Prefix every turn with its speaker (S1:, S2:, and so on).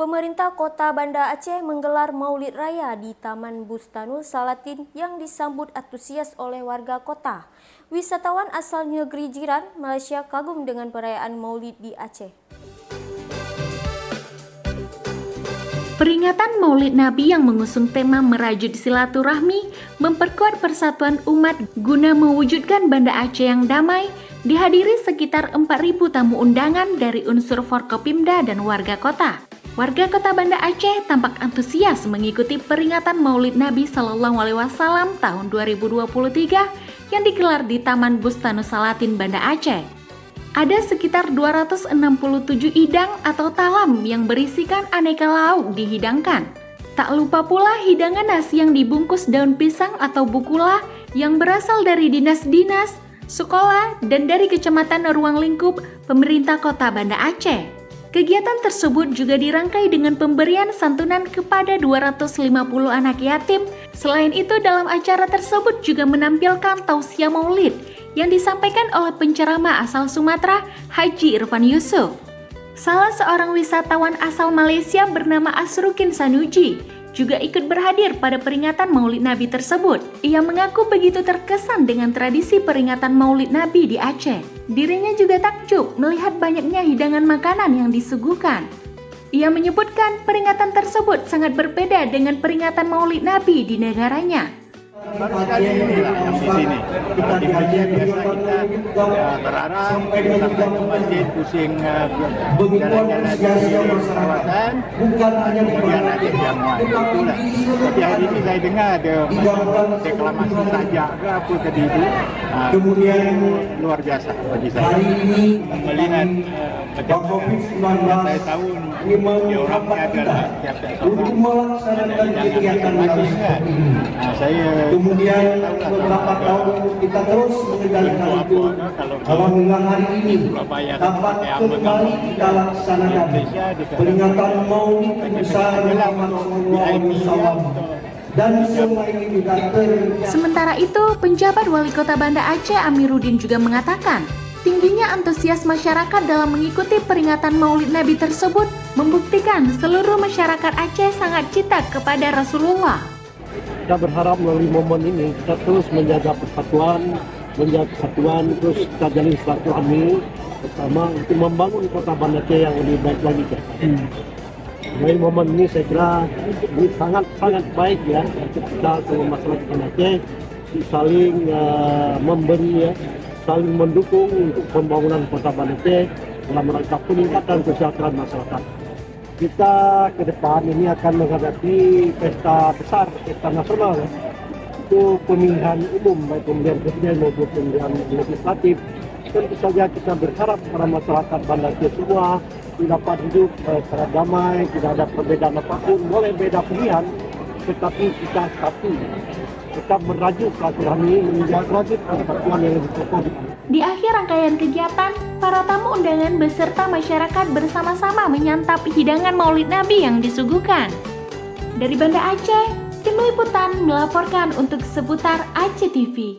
S1: Pemerintah Kota Banda Aceh menggelar Maulid Raya di Taman Bustanul Salatin yang disambut antusias oleh warga kota. Wisatawan asal negeri jiran Malaysia kagum dengan perayaan Maulid di Aceh.
S2: Peringatan Maulid Nabi yang mengusung tema merajut silaturahmi, memperkuat persatuan umat guna mewujudkan Banda Aceh yang damai, dihadiri sekitar 4.000 tamu undangan dari unsur Forkopimda dan warga kota. Warga kota Banda Aceh tampak antusias mengikuti peringatan Maulid Nabi Sallallahu Alaihi Wasallam tahun 2023 yang digelar di Taman Bustanul Salatin Banda Aceh. Ada sekitar 267 idang atau talam yang berisikan aneka lauk dihidangkan. Tak lupa pula hidangan nasi yang dibungkus daun pisang atau bukula yang berasal dari dinas-dinas, sekolah, dan dari Kecamatan Ruang Lingkup Pemerintah Kota Banda Aceh. Kegiatan tersebut juga dirangkai dengan pemberian santunan kepada 250 anak yatim. Selain itu, dalam acara tersebut juga menampilkan tausiah maulid yang disampaikan oleh penceramah asal Sumatera, Haji Irfan Yusuf. Salah seorang wisatawan asal Malaysia bernama Asrukin Sanuji juga ikut berhadir pada peringatan Maulid Nabi tersebut. Ia mengaku begitu terkesan dengan tradisi peringatan Maulid Nabi di Aceh. Dirinya juga takjub melihat banyaknya hidangan makanan yang disuguhkan. Ia menyebutkan peringatan tersebut sangat berbeda dengan peringatan Maulid Nabi di negaranya.
S3: Baru sekali ini lah yang di sini. Kalau di masjid biasa kita berarah, kita sampai ke masjid, pusing jalan-jalan di kawasan, kemudian ada jamuan. Itulah. Tapi hari ini saya dengar ada deklamasi sajak ke apa tadi itu. Kemudian luar biasa bagi saya. Melihat macam yang saya tahu, dia orangnya adalah tiap-tiap seorang. Saya
S4: kemudian beberapa tahun kita terus mengendalikan itu. Alhamdulillah hari ini dapat kembali kita laksanakan peringatan Maulid besar Muhammad SAW. Dan semua ini juga
S2: Sementara itu, penjabat Wali Kota Banda Aceh Amiruddin juga mengatakan, tingginya antusias masyarakat dalam mengikuti peringatan Maulid Nabi tersebut membuktikan seluruh masyarakat Aceh sangat cinta kepada Rasulullah.
S5: Kita berharap melalui momen ini kita terus menjaga persatuan, menjaga kesatuan, terus kita jalin silaturahmi bersama untuk membangun kota Banda Aceh yang lebih baik lagi. Melalui momen ini saya kira ini sangat baik ya untuk kita seluruh masyarakat Banda Aceh saling memberi ya, saling mendukung untuk pembangunan kota Banda Aceh dalam rangka peningkatan kesejahteraan masyarakat. Kita ke depan ini akan menghadapi pesta besar, pesta nasional ya. Itu pemilihan umum, baik pemilihan presiden maupun pemilihan legislatif. Tentu saja kita berharap para masyarakat Banda Aceh semua dapat hidup secara damai, tidak ada perbedaan apapun, boleh beda pilihan, tetapi kita satu. Tetap merajut silaturahmi, merajut persatuan yang lebih kokoh.
S2: Di akhir rangkaian kegiatan, para tamu undangan beserta masyarakat bersama-sama menyantap hidangan Maulid Nabi yang disuguhkan. Dari Banda Aceh, Tim Liputan melaporkan untuk seputar Aceh TV.